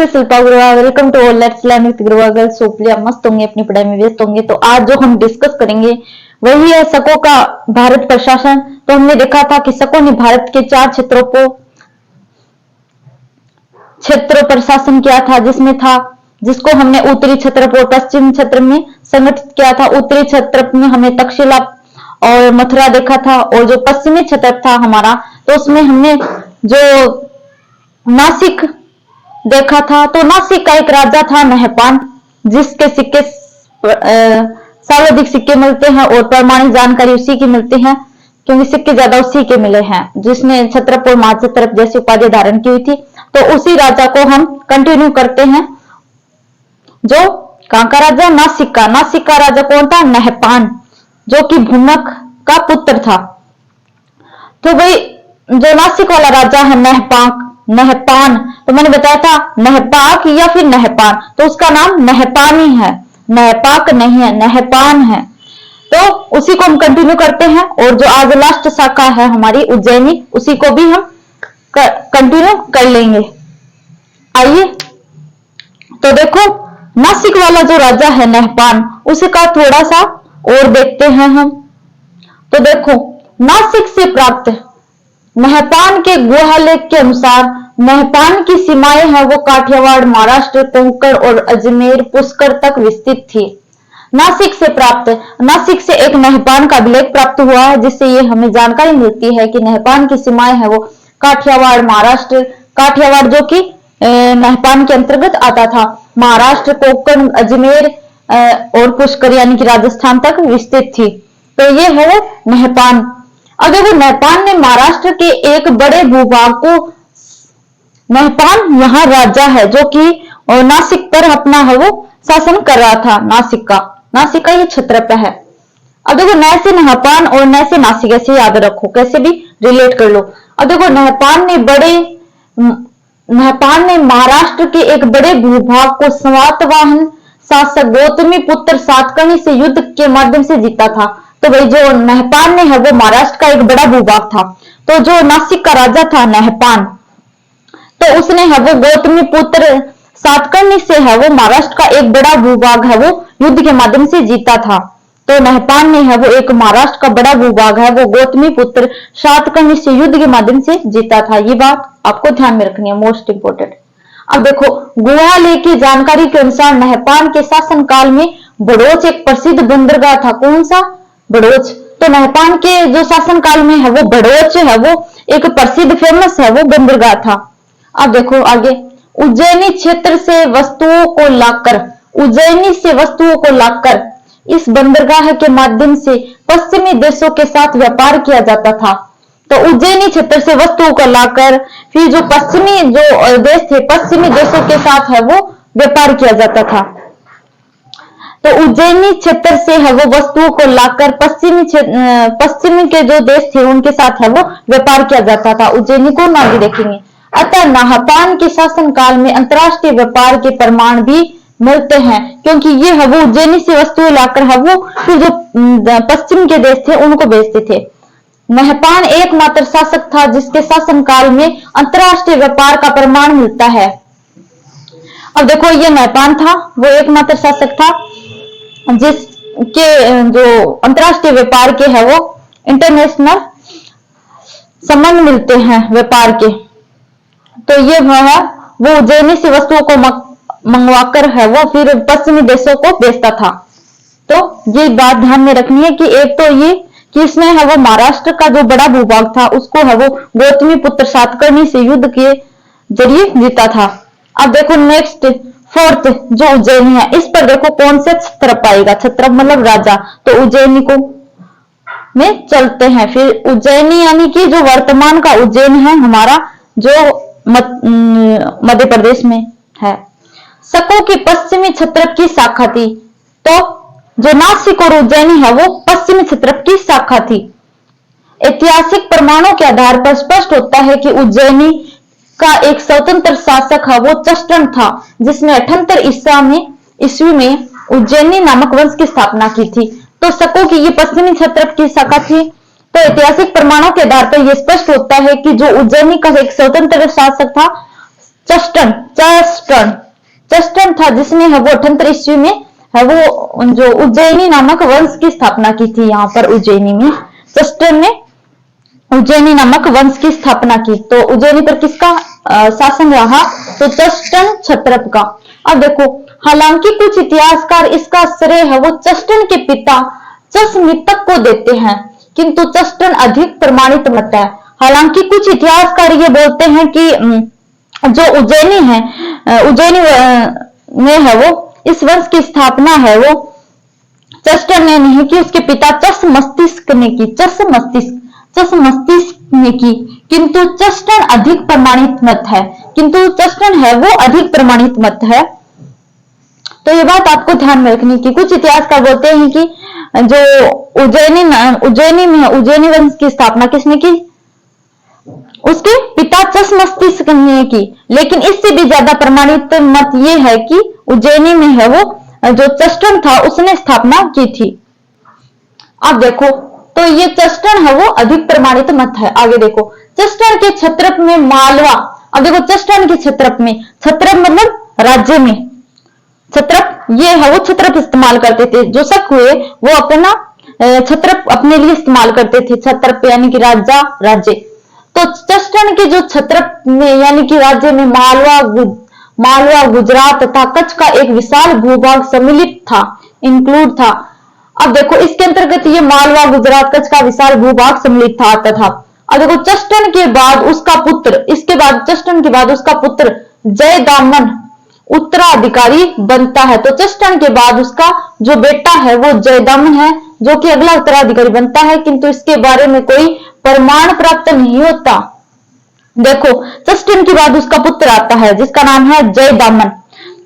से Shilpa Agarwal. Welcome to all let's learn with Agarwal. सोपली आप मस्त होंगे, अपनी पढ़ाई में व्यस्त होंगे। तो आज जो हम डिस्कस करेंगे वही है शकों का भारत प्रशासन। तो हमने देखा था कि शकों ने भारत के 4 क्षेत्र प्रशासन किया था, जिसको हमने उत्तरी क्षेत्र और पश्चिम क्षेत्र में संगठित किया था। उत्तरी क्षेत्र में हमने तक्षशिला और मथुरा देखा था, और जो पश्चिमी क्षेत्र था हमारा, तो उसमें हमने जो नासिक देखा था। तो नासिक का एक राजा था नहपान, जिसके सिक्के सर्वाधिक सिक्के मिलते हैं और प्रमाणिक जानकारी उसी की मिलती है, क्योंकि सिक्के ज्यादा उसी के मिले हैं, जिसने क्षत्रप और महाक्षत्रप जैसी उपाधि धारण की हुई थी। तो उसी राजा को हम कंटिन्यू करते हैं, जो कहां का राजा, नासिक का। नासिक का राजा कौन था, नहपान, जो कि भूमक का पुत्र था। तो भाई जो नासिक वाला राजा है नहपान, तो मैंने बताया था नहपाक या फिर नहपान, तो उसका नाम नहपान ही है, नहपाक नहीं है, नहपान है। तो उसी को हम कंटिन्यू करते हैं, और जो आज लास्ट शाखा है हमारी उज्जैनी, उसी को भी हम कंटिन्यू कर लेंगे। आइए तो देखो, नासिक वाला जो राजा है नहपान, उसका थोड़ा सा और देखते हैं हम। तो देखो, नासिक से प्राप्त नहपान के गुहालेख के अनुसार नहपान की सीमाएं है वो काठियावाड़, महाराष्ट्र, कोंकण और अजमेर, पुष्कर तक विस्तृत थी। नासिक से एक नहपान का अभिलेख प्राप्त हुआ है, जिससे ये हमें जानकारी मिलती है कि नहपान की सीमाएं है वो काठियावाड़, महाराष्ट्र, काठियावाड़ जो कि नहपान के अंतर्गत आता था, महाराष्ट्र, कोंकण, अजमेर और पुष्कर यानी कि राजस्थान तक विस्तृत थी। तो ये है वो नहपान। अगर वो नहपान ने महाराष्ट्र के एक बड़े भूभाग को, नहपान यहाँ राजा है जो कि नासिक पर अपना है वो शासन कर रहा था। नासिक का ये क्षेत्रफल है। अब देखो, नए से नहपान और नए से नासिक, ऐसे याद रखो, कैसे भी रिलेट कर लो। अब देखो, नहपान ने महाराष्ट्र के एक बड़े भूभाग को सातवाहन शासक गौतमी पुत्र सातकर्णी से युद्ध के माध्यम से जीता था। तो भाई जो नहपान ने है वो महाराष्ट्र का एक बड़ा भूभाग था। तो जो नासिक का राजा था नहपान, तो उसने है वो गौतमी पुत्र सातकर्णी से है वो महाराष्ट्र का एक बड़ा भूभाग है वो युद्ध के माध्यम से जीता था। तो नहपान ने है वो एक महाराष्ट्र का बड़ा भूभाग है वो गौतमी पुत्र सातकर्णी से युद्ध के माध्यम से जीता था। ये बात आपको ध्यान में रखनी है, मोस्ट इंपोर्टेंट। अब देखो, गुहालेख की जानकारी के अनुसार नहपान के शासन काल में बड़ोच एक प्रसिद्ध बंदरगाह था। कौन सा, बड़ोच। तो नहपान के जो शासन काल में है वो बड़ोच है वो एक प्रसिद्ध फेमस है वो बंदरगाह था। अब देखो आगे, उज्जैनी क्षेत्र से वस्तुओं को लाकर इस बंदरगाह के माध्यम से पश्चिमी देशों के साथ व्यापार किया जाता था। तो उज्जैनी क्षेत्र से वस्तुओं को लाकर फिर जो पश्चिमी जो देश थे, पश्चिमी देशों के साथ है वो व्यापार किया जाता था। तो उज्जैनी क्षेत्र से है वो वस्तुओं को लाकर पश्चिमी के जो देश थे उनके साथ है वो व्यापार किया जाता था। उज्जैनी को आगे देखेंगे। अतः नहपान के शासन काल में अंतरराष्ट्रीय व्यापार के प्रमाण भी मिलते हैं, क्योंकि ये है वो उज्जैनी से वस्तुएं लाकर है वो फिर जो पश्चिम के देश थे उनको बेचते थे। नहपान एकमात्र शासक था जिसके शासन काल में अंतरराष्ट्रीय व्यापार का प्रमाण मिलता है। अब देखो, ये नहपान था वो एकमात्र शासक था जिसके जो अंतरराष्ट्रीय व्यापार के है वो इंटरनेशनल संबंध मिलते हैं व्यापार के। तो ये वो उज्जैनी से वस्तुओं को मंगवाकर है वो फिर पश्चिमी देशों को बेचता था। तो ये बात ध्यान में रखनी है कि एक तो ये कि इसने है वो महाराष्ट्र का जो बड़ा भूभाग था उसको है वो गौतमी पुत्र सातकर्णी से युद्ध के जरिए जीता था। अब देखो नेक्स्ट, फोर्थ जो उज्जैनी है, इस पर देखो कौन से क्षत्रप आएगा। क्षत्रप मतलब राजा। तो उज्जैनी को में चलते हैं। फिर उज्जैनी यानी कि जो वर्तमान का उज्जैन है हमारा, जो मध्य प्रदेश में है। शकों की पश्चिमी क्षत्रप की शाखा थी। तो जो नासिक और उज्जैनी है वो पश्चिमी क्षत्रप की शाखा थी। ऐतिहासिक प्रमाणों के आधार पर स्पष्ट होता है कि उज्जैनी का एक स्वतंत्र शासक है वो चष्टन था, जिसने 78 ईस्वी में उज्जैनी नामक वंश की स्थापना की थी। तो शकों की ये पश्चिमी क्षत्रप की शाखा थी। तो ऐतिहासिक प्रमाणों के आधार पर यह स्पष्ट होता है कि जो उज्जैनी का एक स्वतंत्र शासक था चस्टन चस्टन चस्टन था, जिसने है वो 78 ईस्वी में है वो जो उज्जैनी नामक वंश की स्थापना की थी। यहाँ पर उज्जैनी में चस्टन ने उज्जैनी नामक वंश की स्थापना की। तो उज्जैनी पर किसका शासन रहा? तो चस्टन क्षत्रप का। अब देखो, हालांकि कुछ इतिहासकार इसका श्रेय है वो चस्टन के पिता चस्मितक को देते हैं, किंतु चस्टन अधिक प्रमाणित मत है। हालांकि कुछ इतिहासकार ये बोलते हैं कि जो उज्जैनी है, उज्जैनी में है वो इस वंश की स्थापना है वो चस्टन ने नहीं की, उसके पिता चस्मस्तिष्क ने की। चस्मस्तिष्क ने की, किंतु चस्टन अधिक प्रमाणित मत है। किंतु चस्टन है वो अधिक प्रमाणित मत है। तो ये बात आपको ध्यान में रखनी की कुछ इतिहासकार बोलते हैं कि जो उज्जैनी वंश की स्थापना किसने की? उसके पिता चस्मस्तिष्क ने की। लेकिन इससे भी ज्यादा प्रमाणित मत ये है कि उज्जैनी में है वो जो चस्टन था उसने स्थापना की थी। अब देखो, तो ये चस्टन है वो अधिक प्रमाणित मत है। आगे देखो, चस्टन के क्षत्रप में मालवा। अब देखो, चस्टन के क्षत्रप में, क्षत्रप मतलब राज्य में, क्षत्रप ये है वो क्षत्रप इस्तेमाल करते थे। जो शक हुए वो अपना क्षत्रप अपने लिए इस्तेमाल करते थे। क्षत्रप यानी कि राजा, राज्य। तो चस्टन के जो क्षत्रप में यानी कि राज्य में मालवा, गुजरात तथा कच्छ का एक विशाल भूभाग सम्मिलित था, इंक्लूड था। अब देखो, इसके अंतर्गत ये मालवा, गुजरात, कच्छ का विशाल भूभाग सम्मिलित था आता था। अब देखो, चस्टन के बाद उसका पुत्र, इसके बाद चस्टन के बाद उसका पुत्र जयदामन उत्तराधिकारी बनता है। तो चस्टन के बाद उसका जो बेटा है वो जयदामन है, जो कि अगला उत्तराधिकारी बनता है, किंतु इसके बारे में कोई प्रमाण प्राप्त नहीं होता। देखो, चस्टन के बाद उसका पुत्र आता है जिसका नाम है जयदामन।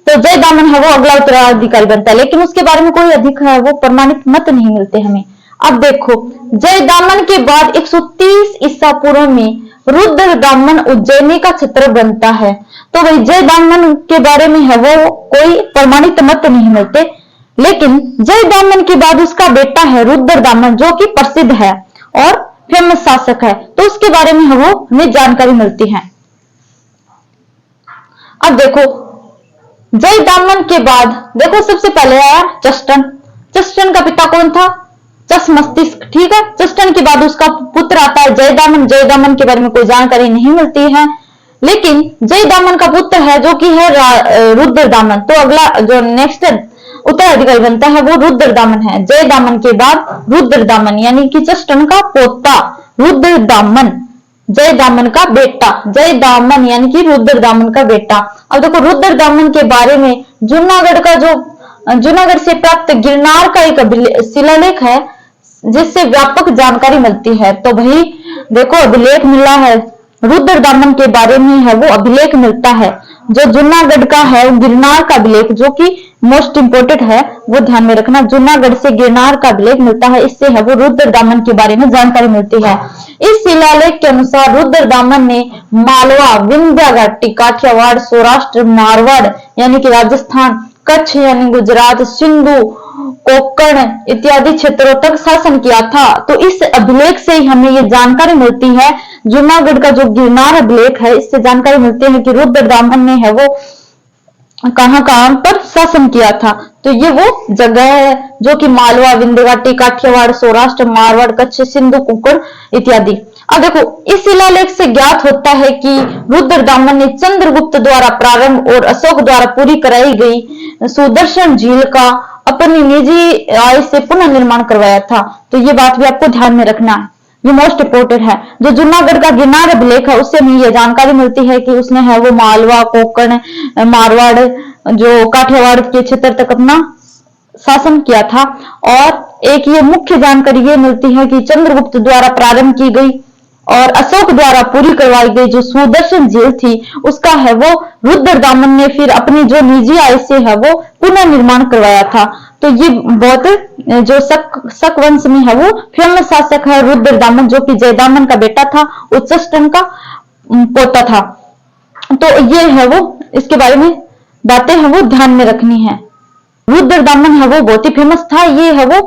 तो जयदामन है वो अगला उत्तराधिकारी बनता है, लेकिन उसके बारे में कोई अधिक है वो प्रमाणित मत नहीं मिलते हमें। अब देखो, जयदामन के बाद 130 ईसा पूर्व में रुद्रदामन उज्जैनी का क्षेत्र बनता है। तो वही जयदामन के बारे में है वो कोई प्रमाणित मत नहीं मिलते, लेकिन जयदामन के बाद उसका बेटा है रुद्रदामन, जो कि प्रसिद्ध है और फेमस शासक है। तो उसके बारे में है वो हमें जानकारी मिलती है। अब देखो, जयदामन के बाद देखो सबसे पहले आया चस्टन। चस्टन का पिता कौन था? चस्मस्तिष्क, ठीक है। चस्टन के बाद उसका पुत्र आता है जयदामन। जयदामन के बारे में कोई जानकारी नहीं मिलती है, लेकिन जयदामन का पुत्र है जो कि है रुद्रदामन। तो अगला जो नेक्स्ट उत्तराधिकारी बनता है वो रुद्रदामन है। जयदामन के बाद रुद्रदामन यानी कि चस्टन का पोता रुद्रदामन, जयदामन का बेटा, जयदामन यानी कि रुद्रदामन का बेटा। अब देखो, रुद्रदामन के बारे में जूनागढ़ से प्राप्त गिरनार का एक शिलालेख है जिससे व्यापक जानकारी मिलती है। तो वही देखो, अभिलेख मिला है रुद्रदामन के बारे में है वो अभिलेख मिलता है। जो जूनागढ़ का है गिरनार का अभिलेख, जो कि मोस्ट इंपोर्टेंट है, वो ध्यान में रखना। जूनागढ़ से गिरनार का अभिलेख मिलता है, इससे है वो रुद्रदामन के बारे में जानकारी मिलती है। इस शिलालेख के अनुसार रुद्रदामन ने मालवा, विंध्य घाटी, काठियावाड़, सौराष्ट्र, मारवाड़ यानी कि राजस्थान, कच्छ यानी गुजरात, सिंधु, कोंकण इत्यादि क्षेत्रों तक शासन किया था। तो इस अभिलेख से ही हमें ये जानकारी मिलती है, जूनागढ़ का जो गिरनार अभिलेख है, इससे जानकारी मिलती है कि रुद्रदामन ने है वो कहां कहां पर शासन किया था। तो ये वो जगह है जो कि मालवा, विंध्य घाटी, काठियावाड़, सौराष्ट्र, मारवाड़, कच्छ, सिंधु, कोंकण इत्यादि। अब देखो, इस शिलालेख से ज्ञात होता है कि रुद्रदामन ने चंद्रगुप्त द्वारा प्रारंभ और अशोक द्वारा पूरी कराई गई सुदर्शन झील का अपनी निजी आय से पुनः निर्माण करवाया था। तो ये बात भी आपको ध्यान में रखना है, ये मोस्ट इंपोर्टेंट है। जो जूनागढ़ का गिरनार अभिलेख है उससे हमें ये जानकारी मिलती है कि उसने है वो मालवा, कोंकण, मारवाड़, जो काठियावाड़ के क्षेत्र तक अपना शासन किया था। और एक ये मुख्य जानकारी ये मिलती है कि चंद्रगुप्त द्वारा प्रारंभ की गई और अशोक द्वारा पूरी करवाई गई जो सुदर्शन झील थी, उसका है वो रुद्रदामन ने फिर अपनी जो निजी आय से है वो पुनः निर्माण करवाया था। तो ये बहुत जो शक वंश में है वो फेमस शासक है रुद्रदामन, जो कि जयदामन का बेटा था, उच्चस्टन का पोता था। तो ये है वो, इसके बारे में बातें है वो ध्यान में रखनी है। रुद्रदामन है वो बहुत ही फेमस था। ये है वो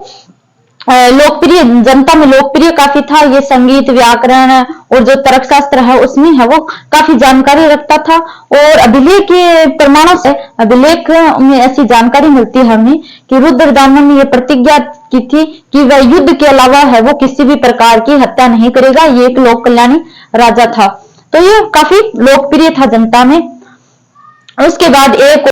लोकप्रिय, जनता में लोकप्रिय काफी था। ये संगीत, व्याकरण और जो तर्कशास्त्र है उसमें है वो काफी जानकारी रखता था। और अभिलेख के प्रमाणों से, अभिलेख में ऐसी जानकारी मिलती है हमें कि रुद्रदामन ने ये प्रतिज्ञा की थी कि वह युद्ध के अलावा है वो किसी भी प्रकार की हत्या नहीं करेगा। ये एक लोक कल्याणी राजा था, तो ये काफी लोकप्रिय था जनता में। उसके बाद एक